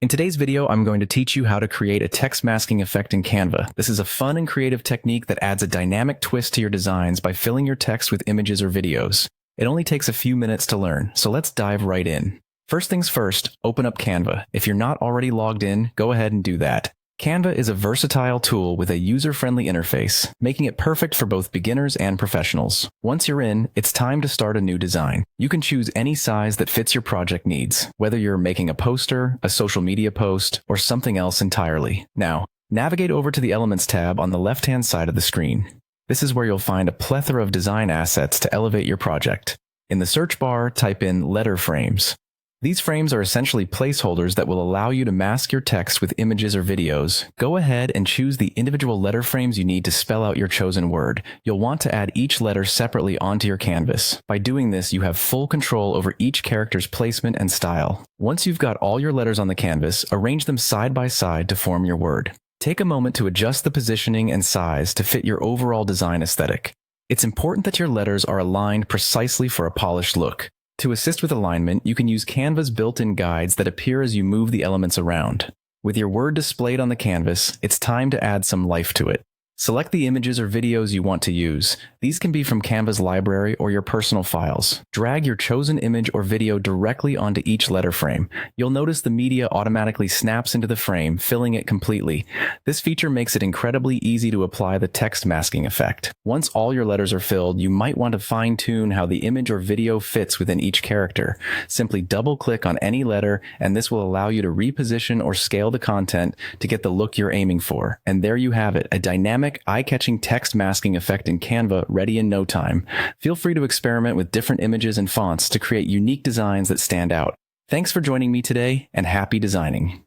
In today's video, I'm going to teach you how to create a text masking effect in Canva. This is a fun and creative technique that adds a dynamic twist to your designs by filling your text with images or videos. It only takes a few minutes to learn, so let's dive right in. First things first, open up Canva. If you're not already logged in, go ahead and do that. Canva is a versatile tool with a user-friendly interface, making it perfect for both beginners and professionals. Once you're in, it's time to start a new design. You can choose any size that fits your project needs, whether you're making a poster, a social media post, or something else entirely. Now, navigate over to the Elements tab on the left-hand side of the screen. This is where you'll find a plethora of design assets to elevate your project. In the search bar, type in letter frames. These frames are essentially placeholders that will allow you to mask your text with images or videos. Go ahead and choose the individual letter frames you need to spell out your chosen word. You'll want to add each letter separately onto your canvas. By doing this, you have full control over each character's placement and style. Once you've got all your letters on the canvas, arrange them side by side to form your word. Take a moment to adjust the positioning and size to fit your overall design aesthetic. It's important that your letters are aligned precisely for a polished look. To assist with alignment, you can use Canva's built-in guides that appear as you move the elements around. With your word displayed on the canvas, it's time to add some life to it. Select the images or videos you want to use. These can be from Canva's library or your personal files. Drag your chosen image or video directly onto each letter frame. You'll notice the media automatically snaps into the frame, filling it completely. This feature makes it incredibly easy to apply the text masking effect. Once all your letters are filled, you might want to fine-tune how the image or video fits within each character. Simply double-click on any letter, and this will allow you to reposition or scale the content to get the look you're aiming for. And there you have it, a dynamic, eye-catching text masking effect in Canva ready in no time. Feel free to experiment with different images and fonts to create unique designs that stand out. Thanks for joining me today, and happy designing.